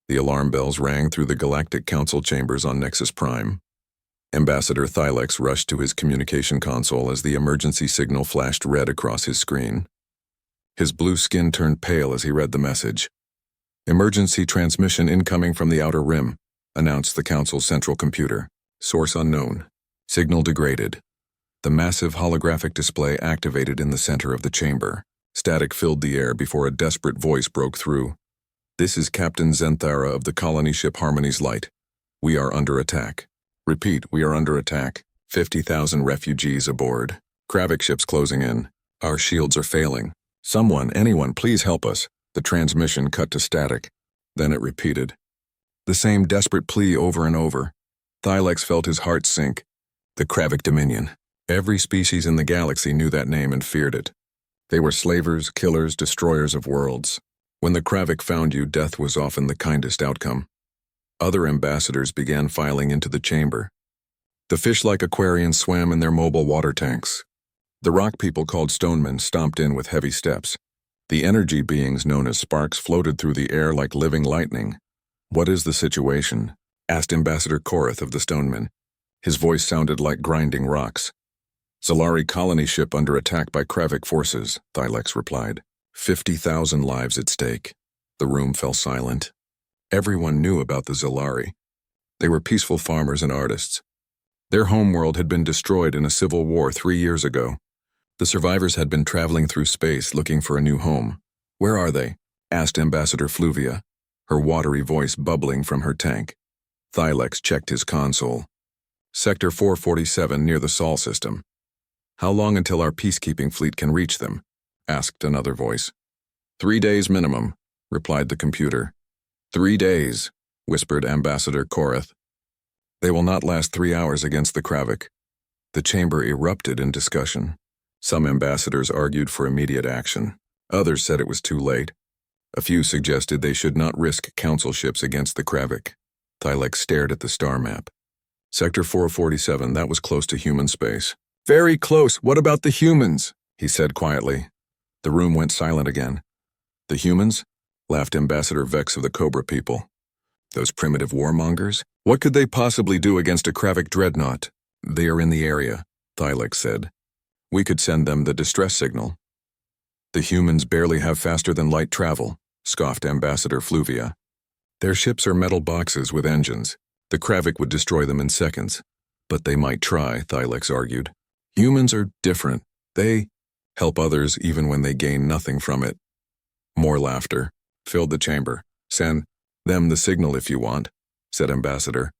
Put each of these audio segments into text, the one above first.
The alarm bells rang through the Galactic Council chambers on Nexus Prime. Ambassador Thylex rushed to his communication console as the emergency signal flashed red across his screen. His blue skin turned pale as he read the message. "Emergency transmission incoming from the Outer Rim," announced the Council's central computer. "Source unknown. Signal degraded." The massive holographic display activated in the center of the chamber. Static filled the air before a desperate voice broke through. "This is Captain Zenthara of the colony ship Harmony's Light. We are under attack. Repeat, we are under attack. 50,000 refugees aboard. Kravik ships closing in. Our shields are failing. Someone, anyone, please help us." The transmission cut to static. Then it repeated. The same desperate plea over and over. Thylex felt his heart sink. The Kravik Dominion. Every species in the galaxy knew that name and feared it. They were slavers, killers, destroyers of worlds. When the Kravik found you, death was often the kindest outcome. Other ambassadors began filing into the chamber. The fish-like Aquarians swam in their mobile water tanks. The rock people called stonemen stomped in with heavy steps. The energy beings known as sparks floated through the air like living lightning. "What is the situation?" asked Ambassador Korath of the stonemen. His voice sounded like grinding rocks. "Zalari colony ship under attack by Kravik forces," Thylex replied. 50,000 lives at stake. The room fell silent. Everyone knew about the Zalari. They were peaceful farmers and artists. Their homeworld had been destroyed in a civil war 3 years ago. The survivors had been traveling through space looking for a new home. "Where are they?" asked Ambassador Fluvia, her watery voice bubbling from her tank. Thylex checked his console. "Sector 447 near the Sol system." "How long until our peacekeeping fleet can reach them?" asked another voice. 3 days minimum," replied the computer. 3 days, whispered Ambassador Korath. "They will not last 3 hours against the Kravik." The chamber erupted in discussion. Some ambassadors argued for immediate action. Others said it was too late. A few suggested they should not risk council ships against the Kravik. Thylex stared at the star map. Sector 447, that was close to human space. "Very close. What about the humans?" he said quietly. The room went silent again. "The humans?" laughed Ambassador Vex of the Cobra people. "Those primitive warmongers? What could they possibly do against a Kravik dreadnought?" "They are in the area," Thylex said. "We could send them the distress signal." "The humans barely have faster-than-light travel," scoffed Ambassador Fluvia. "Their ships are metal boxes with engines. The Kravik would destroy them in seconds." "But they might try," Thylex argued. "Humans are different. They help others even when they gain nothing from it." More laughter filled the chamber. "Send them the signal if you want," said Ambassador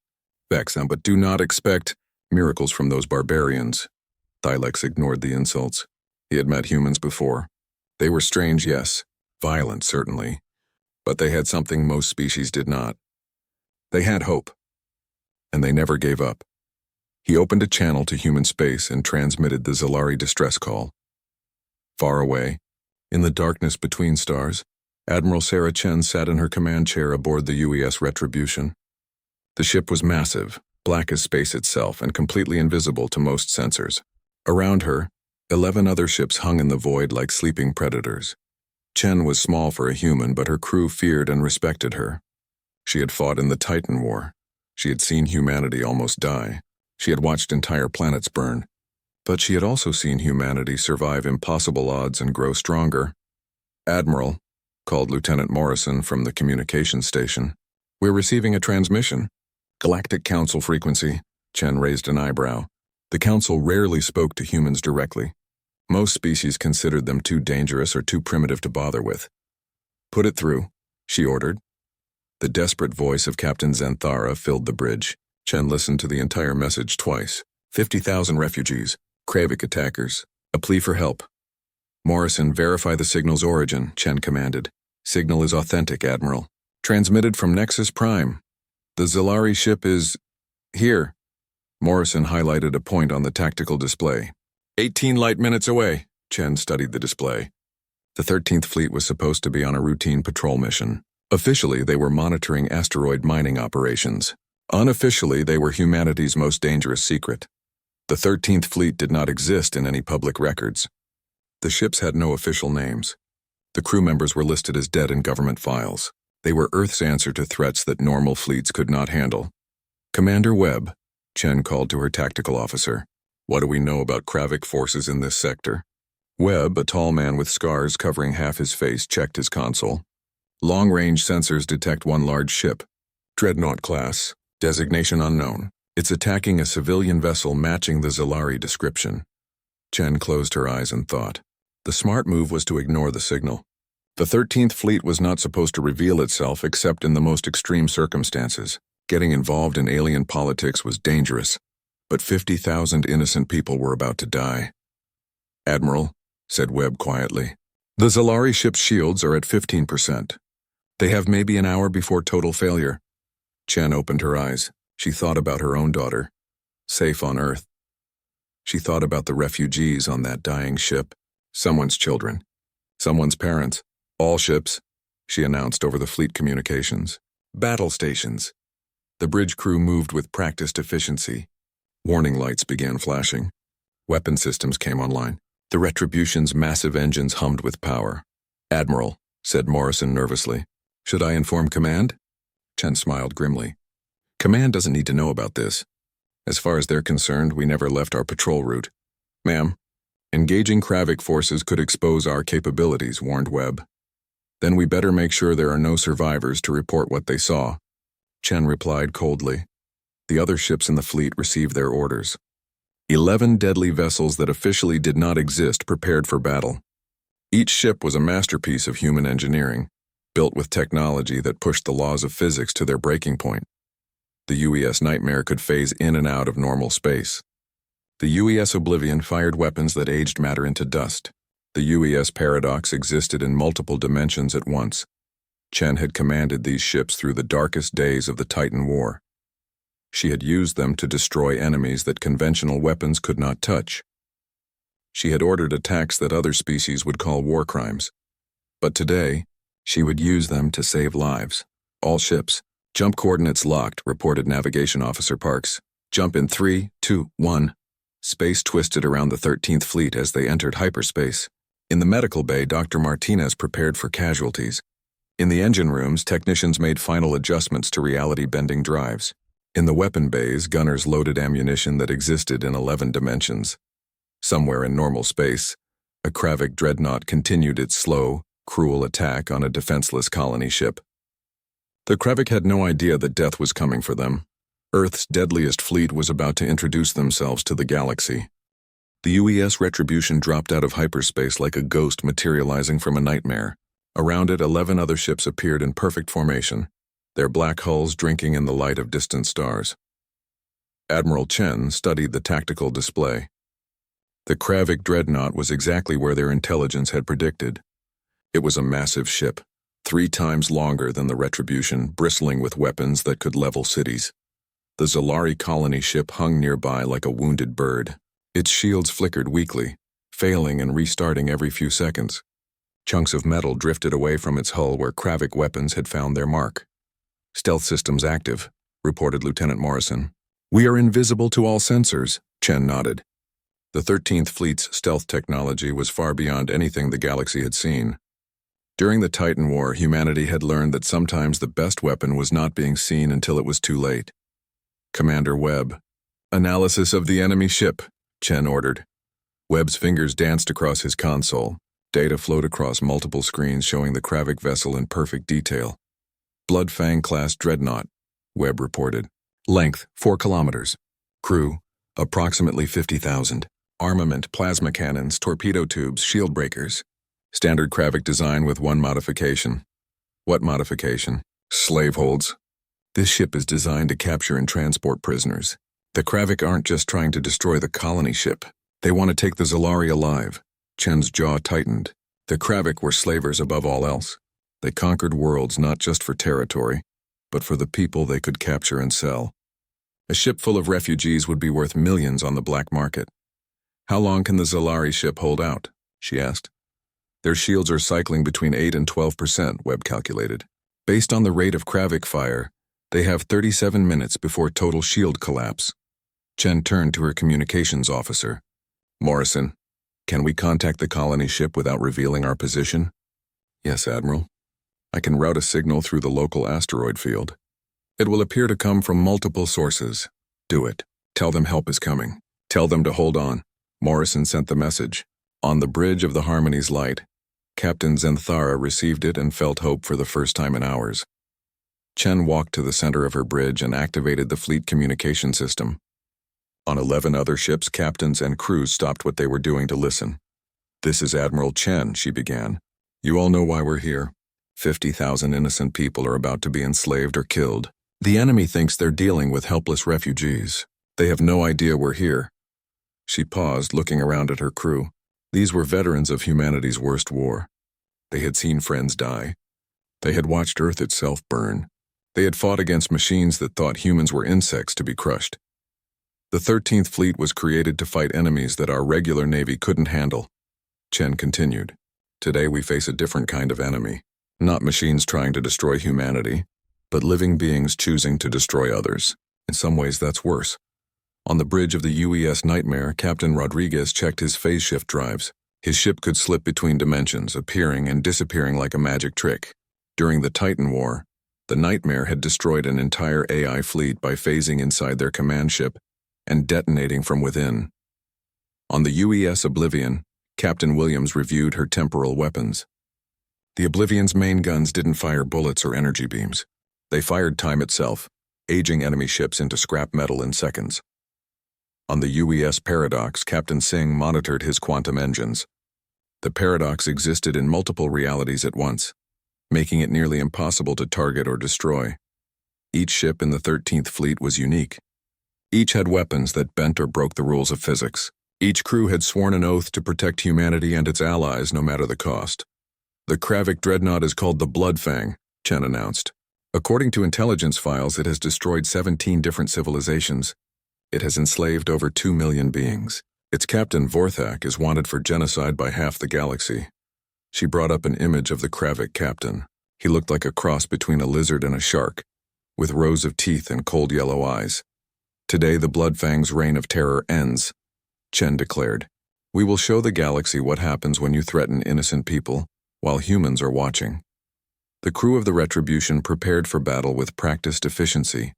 Vex, "but do not expect miracles from those barbarians." Thylex ignored the insults. He had met humans before. They were strange, yes, violent, certainly, but they had something most species did not. They had hope, and they never gave up. He opened a channel to human space and transmitted the Zalari distress call. Far away, in the darkness between stars, Admiral Sarah Chen sat in her command chair aboard the UES Retribution. The ship was massive, black as space itself, and completely invisible to most sensors. Around her, 11 other ships hung in the void like sleeping predators. Chen was small for a human, but her crew feared and respected her. She had fought in the Titan War. She had seen humanity almost die. She had watched entire planets burn. But she had also seen humanity survive impossible odds and grow stronger. "Admiral," called Lieutenant Morrison from the communications station. "We're receiving a transmission." "Galactic Council frequency." Chen raised an eyebrow. The Council rarely spoke to humans directly. Most species considered them too dangerous or too primitive to bother with. "Put it through," she ordered. The desperate voice of Captain Zenthara filled the bridge. Chen listened to the entire message twice. 50,000 refugees, Kravik attackers, a plea for help. "Morrison, verify the signal's origin," Chen commanded. "Signal is authentic, Admiral. Transmitted from Nexus Prime. The Zalari ship is here." Morrison highlighted a point on the tactical display. 18 light minutes away." Chen studied the display. The 13th Fleet was supposed to be on a routine patrol mission. Officially, they were monitoring asteroid mining operations. Unofficially, they were humanity's most dangerous secret. The 13th Fleet did not exist in any public records. The ships had no official names. The crew members were listed as dead in government files. They were Earth's answer to threats that normal fleets could not handle. Commander Webb, Chen called to her tactical officer. What do we know about Kravik forces in this sector? Webb, a tall man with scars covering half his face, checked his console. Long-range sensors detect one large ship. Dreadnought class. Designation unknown. It's attacking a civilian vessel matching the Zalari description. Chen closed her eyes and thought. The smart move was to ignore the signal. The 13th Fleet was not supposed to reveal itself except in the most extreme circumstances. Getting involved in alien politics was dangerous, but 50,000 innocent people were about to die. Admiral, said Webb quietly, the Zalari ship's shields are at 15%. They have maybe an hour before total failure. Chen opened her eyes. She thought about her own daughter, safe on Earth. She thought about the refugees on that dying ship, someone's children, someone's parents, all ships, she announced over the fleet communications. Battle stations. The bridge crew moved with practiced efficiency. Warning lights began flashing. Weapon systems came online. The Retribution's massive engines hummed with power. Admiral, said Morrison nervously. Should I inform Command? Chen smiled grimly. Command doesn't need to know about this. As far as they're concerned, we never left our patrol route. Ma'am, engaging Kravik forces could expose our capabilities, warned Webb. Then we better make sure there are no survivors to report what they saw. Chen replied coldly. The other ships in the fleet received their orders. 11 deadly vessels that officially did not exist prepared for battle. Each ship was a masterpiece of human engineering, built with technology that pushed the laws of physics to their breaking point. The UES Nightmare could phase in and out of normal space. The UES Oblivion fired weapons that aged matter into dust. The UES Paradox existed in multiple dimensions at once. Chen had commanded these ships through the darkest days of the Titan War. She had used them to destroy enemies that conventional weapons could not touch. She had ordered attacks that other species would call war crimes. But today, she would use them to save lives. All ships. Jump coordinates locked, reported Navigation Officer Parks. Jump in 3, 2, 1. Space twisted around the 13th Fleet as they entered hyperspace. In the medical bay, Dr. Martinez prepared for casualties. In the engine rooms, technicians made final adjustments to reality-bending drives. In the weapon bays, gunners loaded ammunition that existed in 11 dimensions. Somewhere in normal space, a Kravik dreadnought continued its slow, cruel attack on a defenseless colony ship. The Kravik had no idea that death was coming for them. Earth's deadliest fleet was about to introduce themselves to the galaxy. The UES Retribution dropped out of hyperspace like a ghost materializing from a nightmare. Around it, 11 other ships appeared in perfect formation, their black hulls drinking in the light of distant stars. Admiral Chen studied the tactical display. The Kravik dreadnought was exactly where their intelligence had predicted. It was a massive ship, 3 times longer than the Retribution, bristling with weapons that could level cities. The Zalari colony ship hung nearby like a wounded bird. Its shields flickered weakly, failing and restarting every few seconds. Chunks of metal drifted away from its hull where Kravik weapons had found their mark. Stealth systems active, reported Lieutenant Morrison. We are invisible to all sensors, Chen nodded. The 13th Fleet's stealth technology was far beyond anything the galaxy had seen. During the Titan War, humanity had learned that sometimes the best weapon was not being seen until it was too late. Commander Webb. Analysis of the enemy ship, Chen ordered. Webb's fingers danced across his console. Data flowed across multiple screens showing the Kravik vessel in perfect detail. Bloodfang-class dreadnought, Webb reported. Length, 4 kilometers. Crew, approximately 50,000. Armament, plasma cannons, torpedo tubes, shield breakers. Standard Kravik design with one modification. What modification? Slave holds. This ship is designed to capture and transport prisoners. The Kravik aren't just trying to destroy the colony ship. They want to take the Zalari alive. Chen's jaw tightened. The Kravik were slavers above all else. They conquered worlds not just for territory, but for the people they could capture and sell. A ship full of refugees would be worth millions on the black market. How long can the Zalari ship hold out? She asked. Their shields are cycling between 8 and 12%, Webb calculated. Based on the rate of Kravik fire, they have 37 minutes before total shield collapse. Chen turned to her communications officer. Morrison, can we contact the colony ship without revealing our position? Yes, Admiral. I can route a signal through the local asteroid field. It will appear to come from multiple sources. Do it. Tell them help is coming. Tell them to hold on. Morrison sent the message. On the bridge of the Harmony's light, Captain Zenthara received it and felt hope for the first time in hours. Chen walked to the center of her bridge and activated the fleet communication system. On 11 other ships, captains and crews stopped what they were doing to listen. "This is Admiral Chen," she began. "You all know why we're here. 50,000 innocent people are about to be enslaved or killed. The enemy thinks they're dealing with helpless refugees. They have no idea we're here." She paused, looking around at her crew. These were veterans of humanity's worst war. They had seen friends die. They had watched Earth itself burn. They had fought against machines that thought humans were insects to be crushed. The 13th Fleet was created to fight enemies that our regular Navy couldn't handle. Chen continued. Today we face a different kind of enemy. Not machines trying to destroy humanity, but living beings choosing to destroy others. In some ways that's worse. On the bridge of the UES Nightmare, Captain Rodriguez checked his phase shift drives. His ship could slip between dimensions, appearing and disappearing like a magic trick. During the Titan War, the Nightmare had destroyed an entire AI fleet by phasing inside their command ship and detonating from within. On the UES Oblivion, Captain Williams reviewed her temporal weapons. The Oblivion's main guns didn't fire bullets or energy beams. They fired time itself, aging enemy ships into scrap metal in seconds. On the UES Paradox, Captain Singh monitored his quantum engines. The Paradox existed in multiple realities at once, making it nearly impossible to target or destroy. Each ship in the 13th Fleet was unique. Each had weapons that bent or broke the rules of physics. Each crew had sworn an oath to protect humanity and its allies no matter the cost. "The Kravik dreadnought is called the Bloodfang," Chen announced. "According to intelligence files, it has destroyed 17 different civilizations. It has enslaved over 2 million beings. Its captain, Vorthak, is wanted for genocide by half the galaxy." She brought up an image of the Kravik captain. He looked like a cross between a lizard and a shark, with rows of teeth and cold yellow eyes. "Today the Bloodfang's reign of terror ends," Chen declared. "We will show the galaxy what happens when you threaten innocent people, while humans are watching." The crew of the Retribution prepared for battle with practiced efficiency.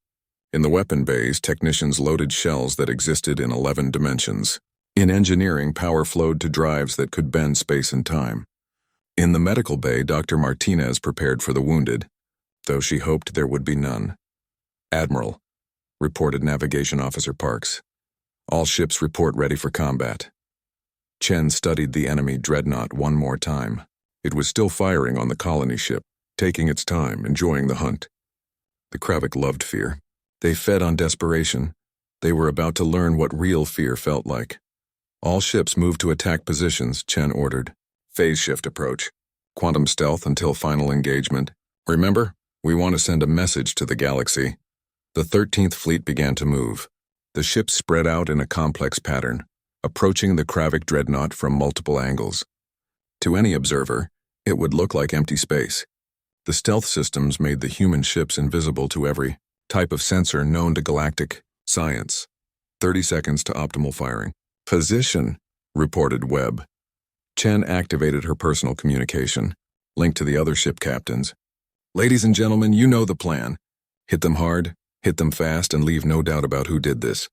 In the weapon bays, technicians loaded shells that existed in 11 dimensions. In engineering, power flowed to drives that could bend space and time. In the medical bay, Dr. Martinez prepared for the wounded, though she hoped there would be none. "Admiral," reported Navigation Officer Parks. "All ships report ready for combat." Chen studied the enemy dreadnought one more time. It was still firing on the colony ship, taking its time, enjoying the hunt. The Kravik loved fear. They fed on desperation. They were about to learn what real fear felt like. "All ships move to attack positions," Chen ordered. "Phase shift approach. Quantum stealth until final engagement. Remember, we want to send a message to the galaxy." The 13th Fleet began to move. The ships spread out in a complex pattern, approaching the Kravik dreadnought from multiple angles. To any observer, it would look like empty space. The stealth systems made the human ships invisible to every type of sensor known to galactic science. 30 seconds to optimal firing. "Position," reported Webb. Chen activated her personal communication, linked to the other ship captains. "Ladies and gentlemen, you know the plan. Hit them hard, hit them fast, and leave no doubt about who did this."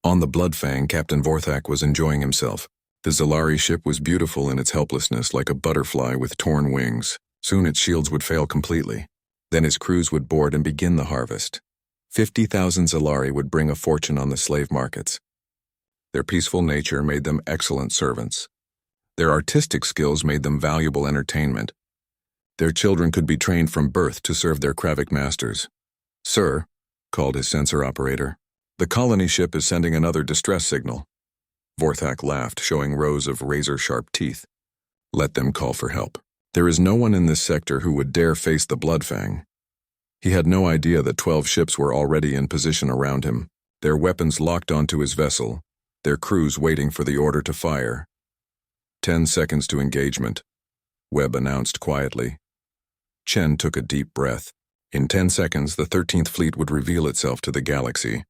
On the Bloodfang, Captain Vorthak was enjoying himself. The Zalari ship was beautiful in its helplessness, like a butterfly with torn wings. Soon its shields would fail completely. Then his crews would board and begin the harvest. 50,000 Zalari would bring a fortune on the slave markets. Their peaceful nature made them excellent servants. Their artistic skills made them valuable entertainment. Their children could be trained from birth to serve their Kravik masters. "Sir," called his sensor operator, "the colony ship is sending another distress signal." Vorthak laughed, showing rows of razor-sharp teeth. "Let them call for help. There is no one in this sector who would dare face the Bloodfang." He had no idea that 12 ships were already in position around him, their weapons locked onto his vessel, their crews waiting for the order to fire. 10 seconds to engagement," Webb announced quietly. Chen took a deep breath. In 10 seconds, the 13th Fleet would reveal itself to the galaxy.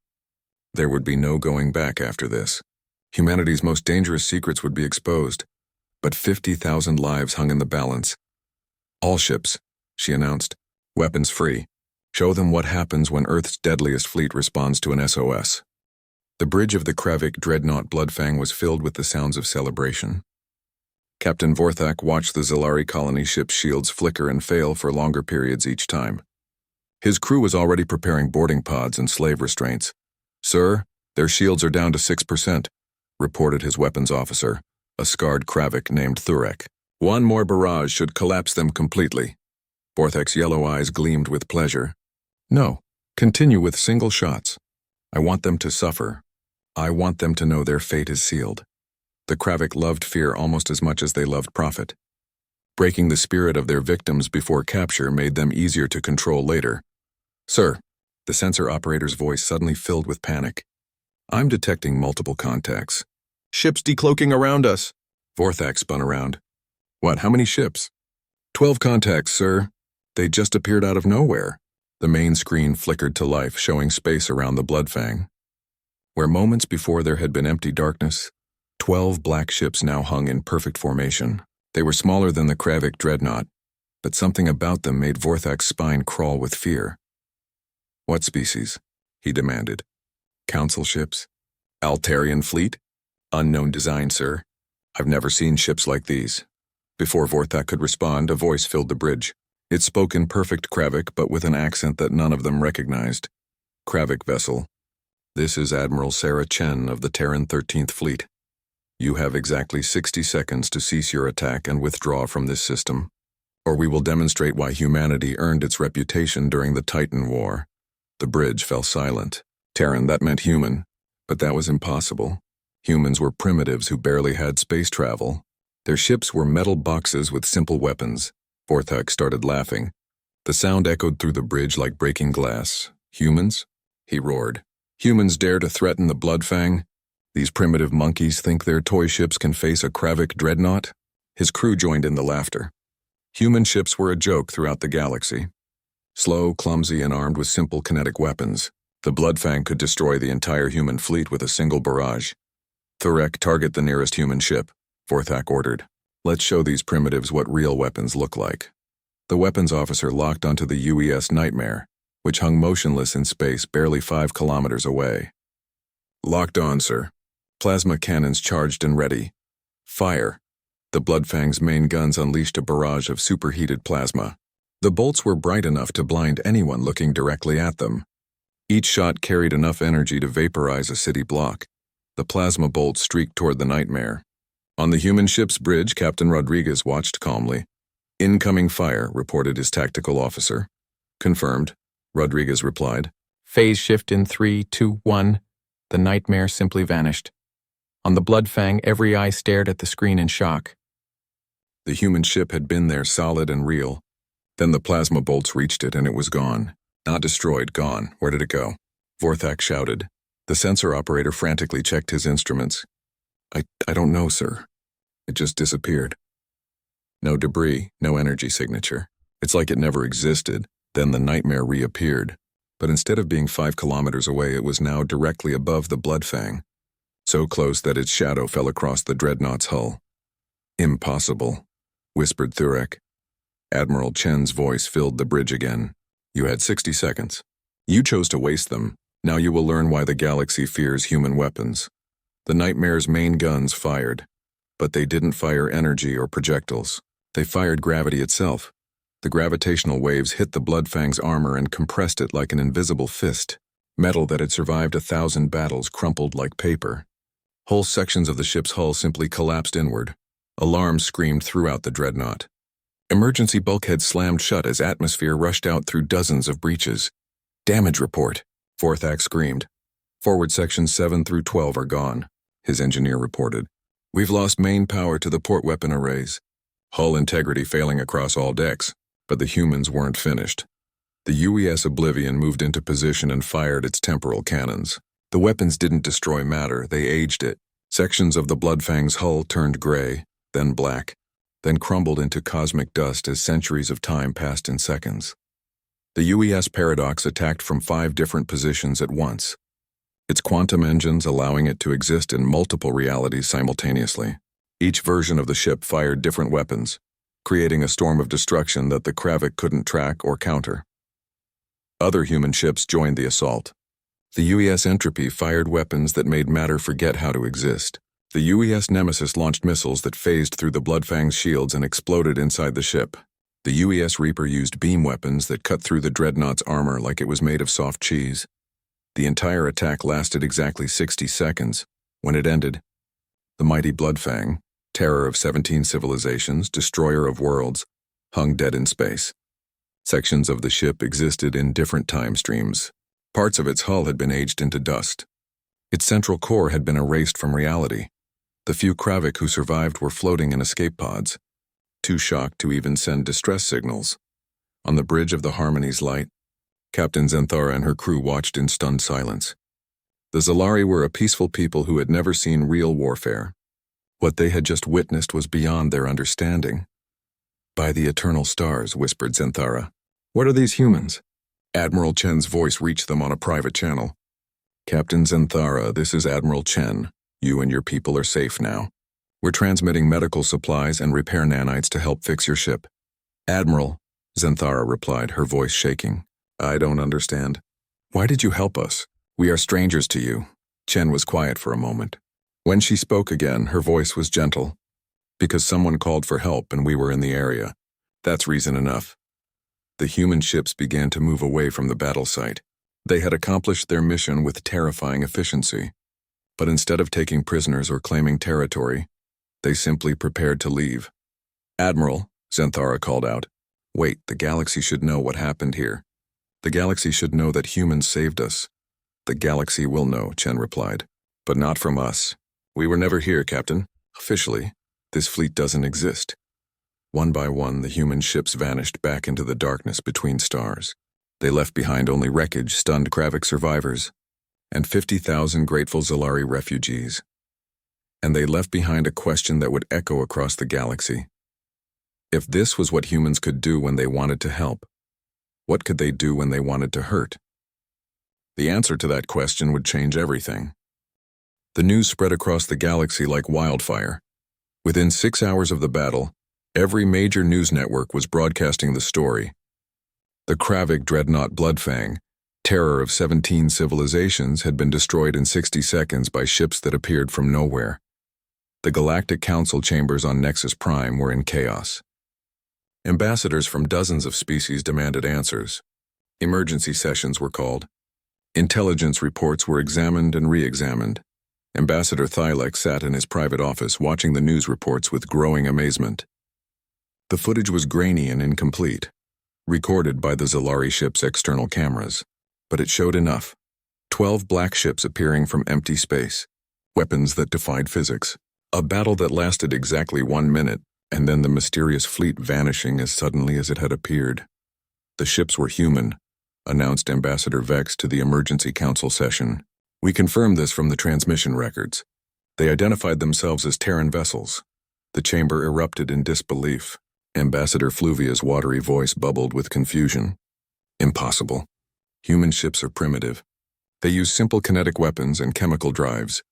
There would be no going back after this. Humanity's most dangerous secrets would be exposed, but 50,000 lives hung in the balance. "All ships," she announced. Weapons free. Show them what happens when Earth's deadliest fleet responds to an SOS. The bridge of the Kravik dreadnought Bloodfang was filled with the sounds of celebration. Captain Vorthak watched the Zalari colony ship's shields flicker and fail for longer periods each time. His crew was already preparing boarding pods and slave restraints. "Sir, their shields are down to 6%, reported his weapons officer, a scarred Kravik named Thurek. "One more barrage should collapse them completely." Vorthak's yellow eyes gleamed with pleasure. "No, continue with single shots. I want them to suffer. I want them to know their fate is sealed." The Kravik loved fear almost as much as they loved profit. Breaking the spirit of their victims before capture made them easier to control later. "Sir," the sensor operator's voice suddenly filled with panic. "I'm detecting multiple contacts. Ships decloaking around us." Vorthak spun around. "What, how many ships?" 12 contacts, sir. They just appeared out of nowhere." The main screen flickered to life, showing space around the Bloodfang. Where moments before there had been empty darkness, 12 black ships now hung in perfect formation. They were smaller than the Kravik dreadnought, but something about them made Vorthak's spine crawl with fear. "What species?" he demanded. "Council ships? Altarian fleet? Unknown design, sir. I've never seen ships like these." Before Vorthak could respond, a voice filled the bridge. It spoke in perfect Kravik, but with an accent that none of them recognized. "Kravik vessel. This is Admiral Sarah Chen of the Terran 13th Fleet. You have exactly 60 seconds to cease your attack and withdraw from this system, or we will demonstrate why humanity earned its reputation during the Titan War." The bridge fell silent. Terran, that meant human, but that was impossible. Humans were primitives who barely had space travel. Their ships were metal boxes with simple weapons. Vorthak started laughing. The sound echoed through the bridge like breaking glass. "Humans?" he roared. "Humans dare to threaten the Bloodfang? These primitive monkeys think their toy ships can face a Kravik dreadnought?" His crew joined in the laughter. Human ships were a joke throughout the galaxy. Slow, clumsy, and armed with simple kinetic weapons, the Bloodfang could destroy the entire human fleet with a single barrage. "Thurek, target the nearest human ship," Vorthak ordered. "Let's show these primitives what real weapons look like." The weapons officer locked onto the UES Nightmare, which hung motionless in space barely 5 kilometers away. "Locked on, sir. Plasma cannons charged and ready. Fire." The Bloodfang's main guns unleashed a barrage of superheated plasma. The bolts were bright enough to blind anyone looking directly at them. Each shot carried enough energy to vaporize a city block. The plasma bolts streaked toward the Nightmare. On the human ship's bridge, Captain Rodriguez watched calmly. "Incoming fire," reported his tactical officer. "Confirmed," Rodriguez replied. Phase shift in 3, 2, 1. The Nightmare simply vanished. On the Bloodfang, every eye stared at the screen in shock. The human ship had been there, solid and real. Then the plasma bolts reached it and it was gone. Not destroyed, gone. Where did it go? Vorthak shouted. The sensor operator frantically checked his instruments. I don't know, sir. It just disappeared. No debris, no energy signature. It's like it never existed. Then the Nightmare reappeared. But instead of being 5 kilometers away, it was now directly above the Bloodfang. So close that its shadow fell across the dreadnought's hull. "Impossible," whispered Thurek. Admiral Chen's voice filled the bridge again. "You had 60 seconds. You chose to waste them. Now you will learn why the galaxy fears human weapons." The Nightmare's main guns fired, but they didn't fire energy or projectiles. They fired gravity itself. The gravitational waves hit the Bloodfang's armor and compressed it like an invisible fist. Metal that had survived 1,000 battles crumpled like paper. Whole sections of the ship's hull simply collapsed inward. Alarms screamed throughout the dreadnought. Emergency bulkheads slammed shut as atmosphere rushed out through dozens of breaches. "Damage report," Vorthak screamed. "Forward sections 7 through 12 are gone," his engineer reported. "We've lost main power to the port weapon arrays. Hull integrity failing across all decks, but the humans weren't finished." The UES Oblivion moved into position and fired its temporal cannons. The weapons didn't destroy matter, they aged it. Sections of the Bloodfang's hull turned gray, then black, then crumbled into cosmic dust as centuries of time passed in seconds. The UES Paradox attacked from 5 different positions at once, its quantum engines allowing it to exist in multiple realities simultaneously. Each version of the ship fired different weapons, creating a storm of destruction that the Kravik couldn't track or counter. Other human ships joined the assault. The UES Entropy fired weapons that made matter forget how to exist. The UES Nemesis launched missiles that phased through the Bloodfang's shields and exploded inside the ship. The UES Reaper used beam weapons that cut through the Dreadnought's armor like it was made of soft cheese. The entire attack lasted exactly 60 seconds. When it ended, the mighty Bloodfang, terror of 17 civilizations, destroyer of worlds, hung dead in space. Sections of the ship existed in different time streams. Parts of its hull had been aged into dust. Its central core had been erased from reality. The few Kravik who survived were floating in escape pods, too shocked to even send distress signals. On the bridge of the Harmony's light, Captain Zenthara and her crew watched in stunned silence. The Zalari were a peaceful people who had never seen real warfare. What they had just witnessed was beyond their understanding. "By the eternal stars," whispered Zenthara. "What are these humans?" Admiral Chen's voice reached them on a private channel. "Captain Zenthara, this is Admiral Chen. You and your people are safe now. We're transmitting medical supplies and repair nanites to help fix your ship." "Admiral," Zenthara replied, her voice shaking. "I don't understand. Why did you help us? We are strangers to you." Chen was quiet for a moment. When she spoke again, her voice was gentle. "Because someone called for help and we were in the area. That's reason enough." The human ships began to move away from the battle site. They had accomplished their mission with terrifying efficiency. But instead of taking prisoners or claiming territory, they simply prepared to leave. "Admiral," Zenthara called out. "Wait, the galaxy should know what happened here. The galaxy should know that humans saved us." "The galaxy will know," Chen replied. "But not from us. We were never here, Captain. Officially, this fleet doesn't exist." One by one, the human ships vanished back into the darkness between stars. They left behind only wreckage, stunned Kravik survivors, and 50,000 grateful Zalari refugees. And they left behind a question that would echo across the galaxy. If this was what humans could do when they wanted to help, what could they do when they wanted to hurt? The answer to that question would change everything. The news spread across the galaxy like wildfire. Within 6 hours of the battle, every major news network was broadcasting the story. The Kravik dreadnought Bloodfang, terror of 17 civilizations, had been destroyed in 60 seconds by ships that appeared from nowhere. The Galactic Council chambers on Nexus Prime were in chaos. Ambassadors from dozens of species demanded answers. Emergency sessions were called. Intelligence reports were examined and re-examined. Ambassador Thylex sat in his private office watching the news reports with growing amazement. The footage was grainy and incomplete, recorded by the Zalari ship's external cameras, but it showed enough. 12 black ships appearing from empty space, weapons that defied physics, a battle that lasted exactly 1 minute, and then the mysterious fleet vanishing as suddenly as it had appeared. "The ships were human," announced Ambassador Vex to the Emergency Council session. "We confirmed this from the transmission records. They identified themselves as Terran vessels." The chamber erupted in disbelief. Ambassador Fluvia's watery voice bubbled with confusion. "Impossible. Human ships are primitive. They use simple kinetic weapons and chemical drives."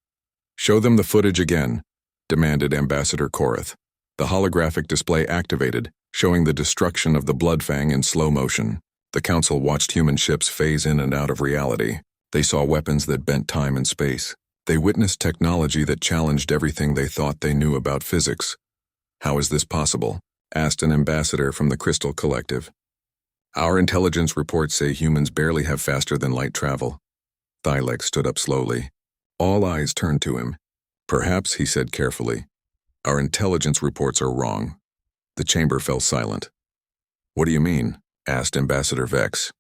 "Show them the footage again," demanded Ambassador Korath. The holographic display activated, showing the destruction of the Bloodfang in slow motion. The Council watched human ships phase in and out of reality. They saw weapons that bent time and space. They witnessed technology that challenged everything they thought they knew about physics. "How is this possible?" asked an ambassador from the Crystal Collective. "Our intelligence reports say humans barely have faster-than-light travel." Thylex stood up slowly. All eyes turned to him. "Perhaps," he said carefully, "our intelligence reports are wrong." The chamber fell silent. "What do you mean?" asked Ambassador Vex.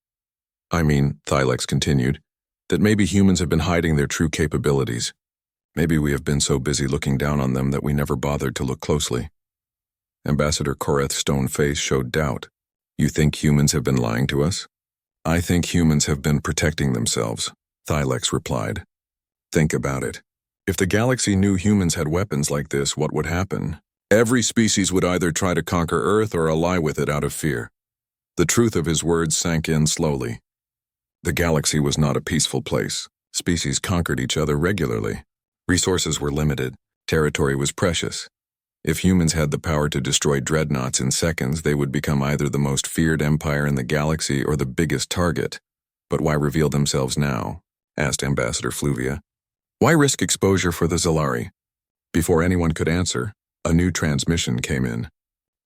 "I mean," Thylex continued, "that maybe humans have been hiding their true capabilities. Maybe we have been so busy looking down on them that we never bothered to look closely." Ambassador Korath's stone face showed doubt. "You think humans have been lying to us?" "I think humans have been protecting themselves," Thylex replied. "Think about it. If the galaxy knew humans had weapons like this, what would happen? Every species would either try to conquer Earth or ally with it out of fear." The truth of his words sank in slowly. The galaxy was not a peaceful place. Species conquered each other regularly. Resources were limited. Territory was precious. If humans had the power to destroy dreadnoughts in seconds, they would become either the most feared empire in the galaxy or the biggest target. But why reveal themselves now? Asked Ambassador Fluvia. Why risk exposure for the Zalari? Before anyone could answer, a new transmission came in.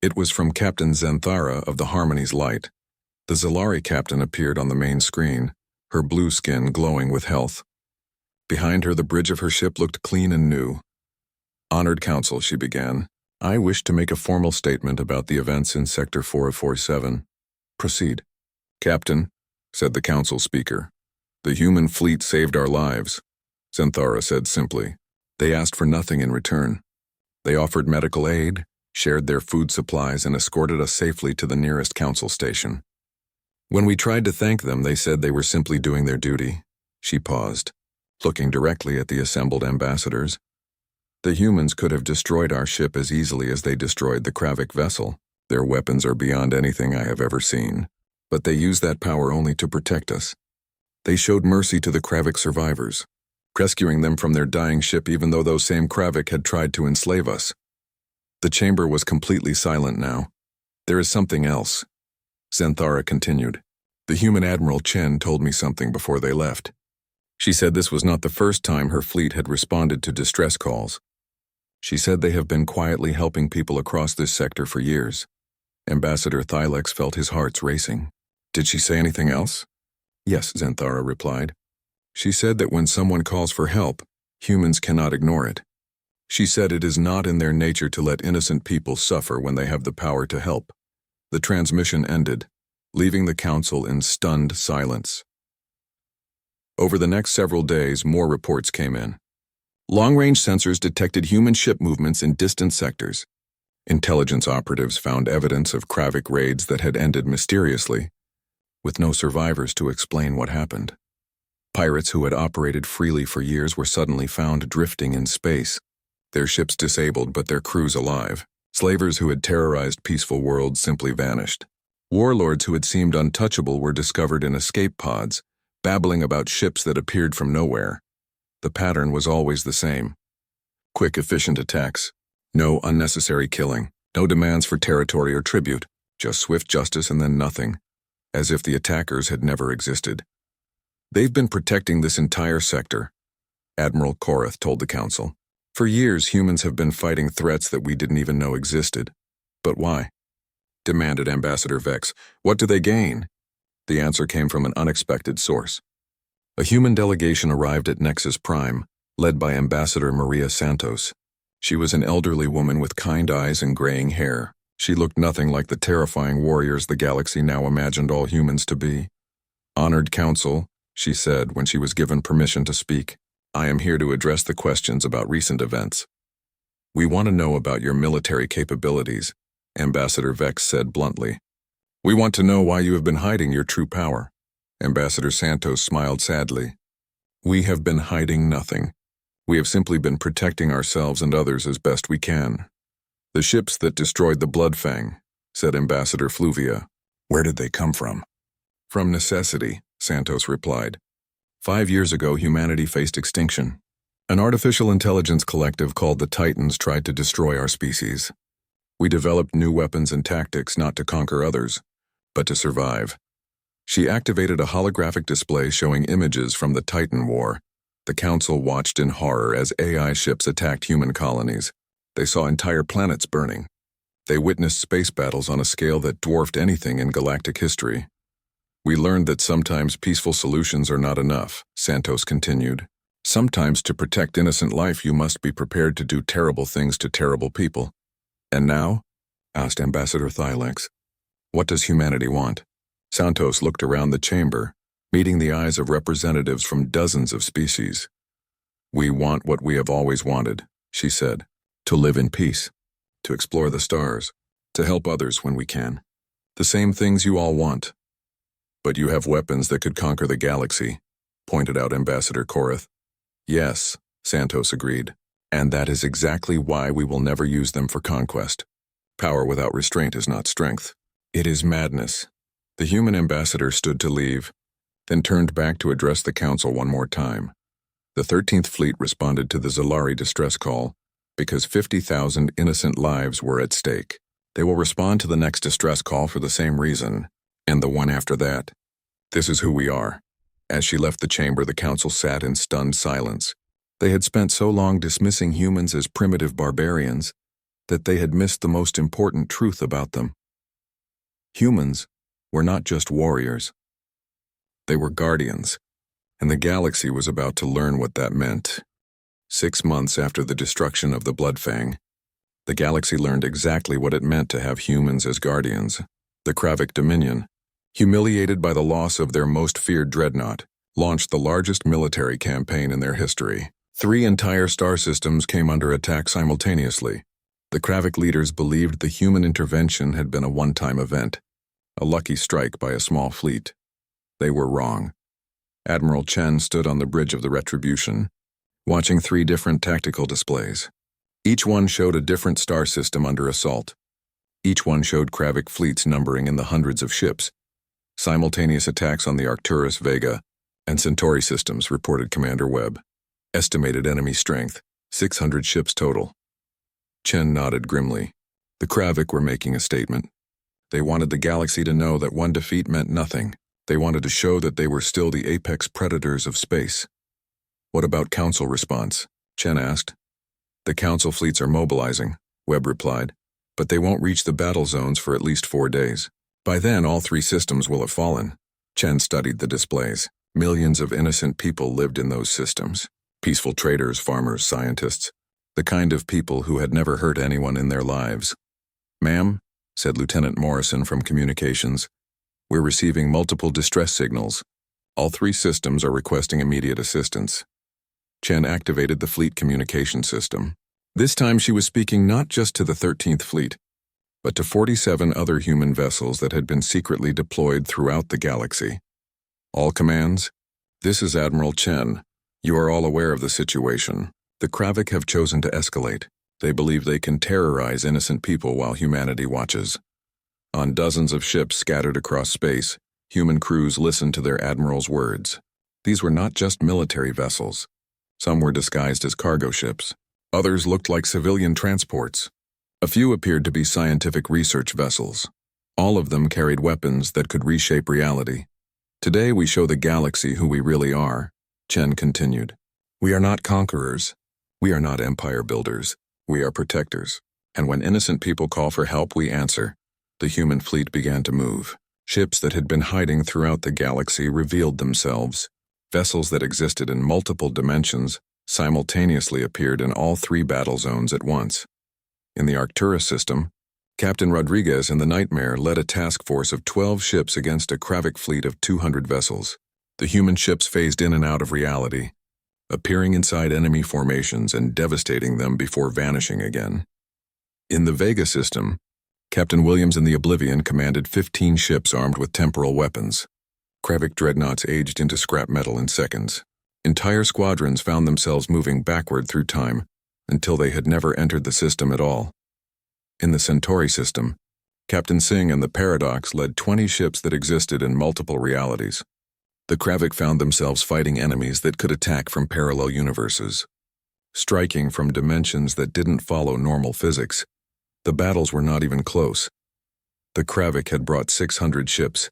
It was from Captain Zenthara of the Harmony's Light. The Zalari captain appeared on the main screen, her blue skin glowing with health. Behind her, the bridge of her ship looked clean and new. Honored Council, she began. I wish to make a formal statement about the events in Sector 4047. Proceed. Captain, said the council speaker. The human fleet saved our lives, Zenthara said simply. They asked for nothing in return. They offered medical aid, shared their food supplies, and escorted us safely to the nearest council station. When we tried to thank them, they said they were simply doing their duty. She paused, looking directly at the assembled ambassadors. The humans could have destroyed our ship as easily as they destroyed the Kravik vessel. Their weapons are beyond anything I have ever seen. But they used that power only to protect us. They showed mercy to the Kravik survivors, rescuing them from their dying ship even though those same Kravik had tried to enslave us. The chamber was completely silent now. There is something else, Zenthara continued. The human Admiral Chen told me something before they left. She said this was not the first time her fleet had responded to distress calls. She said they have been quietly helping people across this sector for years. Ambassador Thylex felt his heart racing. Did she say anything else? Yes, Zenthara replied. She said that when someone calls for help, humans cannot ignore it. She said it is not in their nature to let innocent people suffer when they have the power to help. The transmission ended, leaving the council in stunned silence. Over the next several days, more reports came in. Long-range sensors detected human ship movements in distant sectors. Intelligence operatives found evidence of Kravik raids that had ended mysteriously, with no survivors to explain what happened. Pirates who had operated freely for years were suddenly found drifting in space, their ships disabled but their crews alive. Slavers who had terrorized peaceful worlds simply vanished. Warlords who had seemed untouchable were discovered in escape pods, babbling about ships that appeared from nowhere. The pattern was always the same. Quick, efficient attacks. No unnecessary killing. No demands for territory or tribute. Just swift justice and then nothing. As if the attackers had never existed. They've been protecting this entire sector, Admiral Korath told the council. For years, humans have been fighting threats that we didn't even know existed. But why? Demanded Ambassador Vex. What do they gain? The answer came from an unexpected source. A human delegation arrived at Nexus Prime, led by Ambassador Maria Santos. She was an elderly woman with kind eyes and graying hair. She looked nothing like the terrifying warriors the galaxy now imagined all humans to be. Honored Council, she said when she was given permission to speak, I am here to address the questions about recent events. We want to know about your military capabilities, Ambassador Vex said bluntly. We want to know why you have been hiding your true power. Ambassador Santos smiled sadly. We have been hiding nothing. We have simply been protecting ourselves and others as best we can. The ships that destroyed the Bloodfang, said Ambassador Fluvia. Where did they come from? From necessity, Santos replied. 5 years ago, humanity faced extinction. An artificial intelligence collective called the Titans tried to destroy our species. We developed new weapons and tactics not to conquer others, but to survive. She activated a holographic display showing images from the Titan War. The Council watched in horror as AI ships attacked human colonies. They saw entire planets burning. They witnessed space battles on a scale that dwarfed anything in galactic history. We learned that sometimes peaceful solutions are not enough, Santos continued. Sometimes to protect innocent life you must be prepared to do terrible things to terrible people. And now? Asked Ambassador Thylex. What does humanity want? Santos looked around the chamber, meeting the eyes of representatives from dozens of species. We want what we have always wanted, she said. To live in peace, to explore the stars, to help others when we can. The same things you all want. But you have weapons that could conquer the galaxy, pointed out Ambassador Korath. Yes, Santos agreed. And that is exactly why we will never use them for conquest. Power without restraint is not strength. It is madness. The human ambassador stood to leave, then turned back to address the council one more time. The 13th Fleet responded to the Zalari distress call. because 50,000 innocent lives were at stake. They will respond to the next distress call for the same reason, and the one after that. This is who we are. As she left the chamber, the council sat in stunned silence. They had spent so long dismissing humans as primitive barbarians that they had missed the most important truth about them. Humans were not just warriors. They were guardians, and the galaxy was about to learn what that meant. 6 months after the destruction of the Bloodfang, the galaxy learned exactly what it meant to have humans as guardians. The Kravik Dominion, humiliated by the loss of their most feared dreadnought, launched the largest military campaign in their history. 3 entire star systems came under attack simultaneously. The Kravik leaders believed the human intervention had been a one-time event, a lucky strike by a small fleet. They were wrong. Admiral Chen stood on the bridge of the Retribution, watching 3 different tactical displays. Each one showed a different star system under assault. Each one showed Kravik fleets numbering in the hundreds of ships. Simultaneous attacks on the Arcturus, Vega, and Centauri systems, reported Commander Webb. Estimated enemy strength, 600 ships total. Chen nodded grimly. The Kravik were making a statement. They wanted the galaxy to know that one defeat meant nothing. They wanted to show that they were still the apex predators of space. What about Council response? Chen asked. The Council fleets are mobilizing, Webb replied, but they won't reach the battle zones for at least 4 days. By then, all 3 systems will have fallen. Chen studied the displays. Millions of innocent people lived in those systems. Peaceful traders, farmers, scientists. The kind of people who had never hurt anyone in their lives. "Ma'am," said Lieutenant Morrison from Communications, "we're receiving multiple distress signals. All 3 systems are requesting immediate assistance." Chen activated the fleet communication system. This time she was speaking not just to the 13th Fleet, but to 47 other human vessels that had been secretly deployed throughout the galaxy. "All commands, this is Admiral Chen. You are all aware of the situation. The Kravik have chosen to escalate. They believe they can terrorize innocent people while humanity watches. On dozens of ships scattered across space, human crews listened to their admiral's words. These were not just military vessels. Some were disguised as cargo ships. Others looked like civilian transports. A few appeared to be scientific research vessels. All of them carried weapons that could reshape reality. Today we show the galaxy who we really are, Chen continued. We are not conquerors. We are not empire builders. We are protectors. And when innocent people call for help, we answer. The human fleet began to move. Ships that had been hiding throughout the galaxy revealed themselves. Vessels that existed in multiple dimensions simultaneously appeared in all 3 battle zones at once. In the Arcturus system, Captain Rodriguez and the Nightmare led a task force of 12 ships against a Kravik fleet of 200 vessels. The human ships phased in and out of reality, appearing inside enemy formations and devastating them before vanishing again. In the Vega system, Captain Williams and the Oblivion commanded 15 ships armed with temporal weapons. Kravik dreadnoughts aged into scrap metal in seconds. Entire squadrons found themselves moving backward through time until they had never entered the system at all. In the Centauri system, Captain Singh and the Paradox led 20 ships that existed in multiple realities. The Kravik found themselves fighting enemies that could attack from parallel universes, striking from dimensions that didn't follow normal physics. The battles were not even close. The Kravik had brought 600 ships,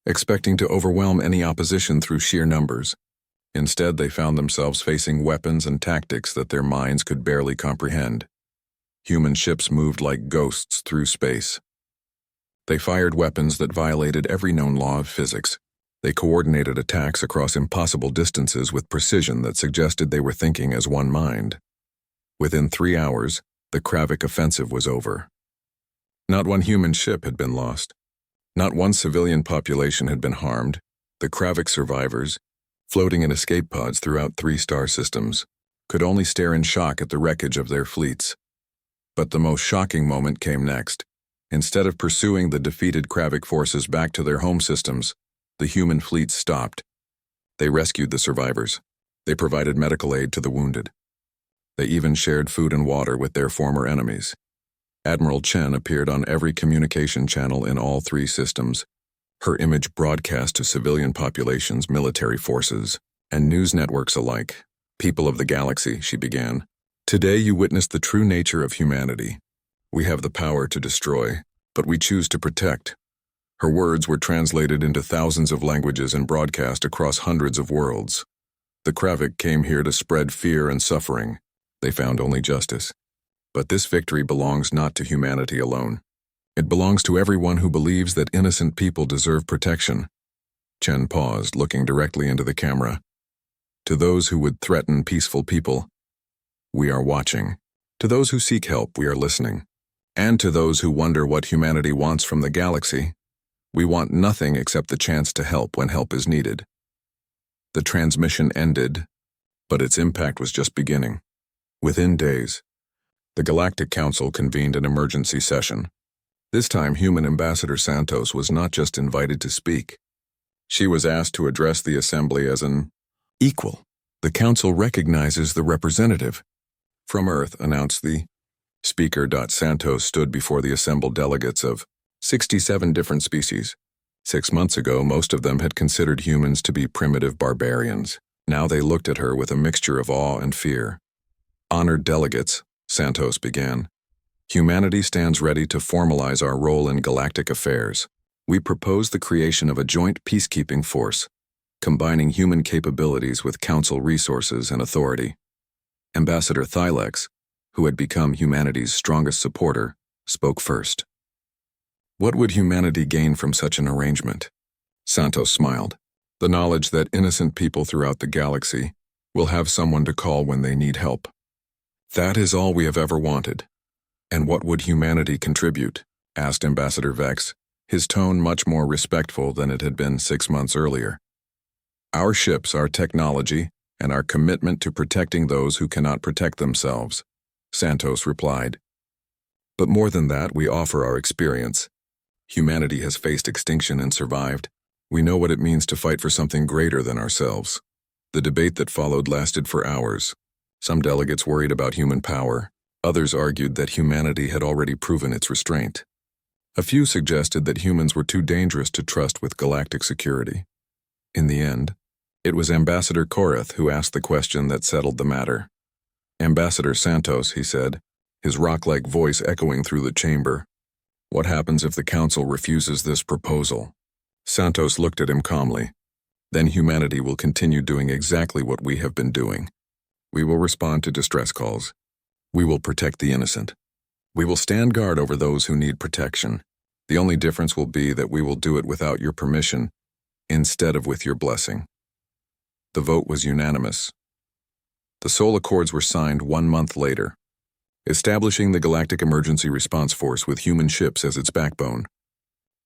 expecting to overwhelm any opposition through sheer numbers. Instead, they found themselves facing weapons and tactics that their minds could barely comprehend. Human ships moved like ghosts through space. They fired weapons that violated every known law of physics. They coordinated attacks across impossible distances with precision that suggested they were thinking as one mind. Within 3 hours, the Kravik offensive was over. Not one human ship had been lost. Not one civilian population had been harmed. The Kravik survivors, floating in escape pods throughout 3 star systems, could only stare in shock at the wreckage of their fleets. But the most shocking moment came next. Instead of pursuing the defeated Kravik forces back to their home systems, the human fleet stopped. They rescued the survivors. They provided medical aid to the wounded. They even shared food and water with their former enemies. Admiral Chen appeared on every communication channel in all 3 systems. Her image broadcast to civilian populations, military forces, and news networks alike. "People of the galaxy," she began. Today you witness the true nature of humanity. We have the power to destroy, but we choose to protect. Her words were translated into thousands of languages and broadcast across hundreds of worlds. The Kravik came here to spread fear and suffering. They found only justice. But this victory belongs not to humanity alone. It belongs to everyone who believes that innocent people deserve protection. Chen paused, looking directly into the camera. To those who would threaten peaceful people, we are watching. To those who seek help, we are listening. And to those who wonder what humanity wants from the galaxy, we want nothing except the chance to help when help is needed. The transmission ended, but its impact was just beginning. Within days, the Galactic Council convened an emergency session. This time, human Ambassador Santos was not just invited to speak. She was asked to address the assembly as an equal. The council recognizes the representative. From Earth, announced the speaker. Santos stood before the assembled delegates of 67 different species. 6 months ago, most of them had considered humans to be primitive barbarians. Now they looked at her with a mixture of awe and fear. Honored delegates, Santos began. Humanity stands ready to formalize our role in galactic affairs. We propose the creation of a joint peacekeeping force, combining human capabilities with council resources and authority. Ambassador Thylex, who had become humanity's strongest supporter, spoke first. What would humanity gain from such an arrangement? Santos smiled. The knowledge that innocent people throughout the galaxy will have someone to call when they need help. That is all we have ever wanted. And what would humanity contribute? Asked Ambassador Vex, his tone much more respectful than it had been 6 months earlier. Our ships, our technology, and our commitment to protecting those who cannot protect themselves, Santos replied. But more than that, we offer our experience. Humanity has faced extinction and survived. We know what it means to fight for something greater than ourselves. The debate that followed lasted for hours. Some delegates worried about human power. Others argued that humanity had already proven its restraint. A few suggested that humans were too dangerous to trust with galactic security. In the end, it was Ambassador Korath who asked the question that settled the matter. Ambassador Santos, he said, his rock-like voice echoing through the chamber. What happens if the council refuses this proposal? Santos looked at him calmly. Then humanity will continue doing exactly what we have been doing. We will respond to distress calls. We will protect the innocent. We will stand guard over those who need protection. The only difference will be that we will do it without your permission, instead of with your blessing. The vote was unanimous. The Soul Accords were signed 1 month later, establishing the Galactic Emergency Response Force with human ships as its backbone.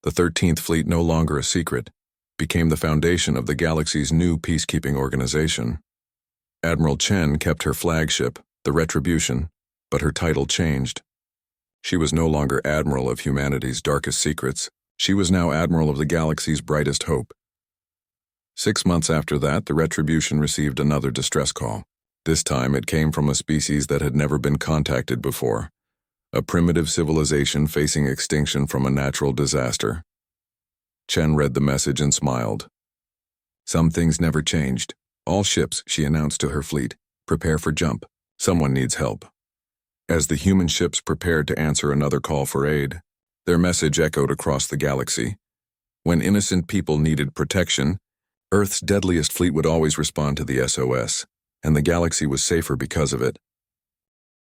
The 13th Fleet, no longer a secret, became the foundation of the galaxy's new peacekeeping organization. Admiral Chen kept her flagship, the Retribution, but her title changed. She was no longer Admiral of humanity's darkest secrets. She was now Admiral of the galaxy's brightest hope. 6 months after that, the Retribution received another distress call. This time it came from a species that had never been contacted before, a primitive civilization facing extinction from a natural disaster. Chen read the message and smiled. Some things never changed. All ships, she announced to her fleet, prepare for jump. Someone needs help. As the human ships prepared to answer another call for aid, their message echoed across the galaxy. When innocent people needed protection, Earth's deadliest fleet would always respond to the SOS, and the galaxy was safer because of it.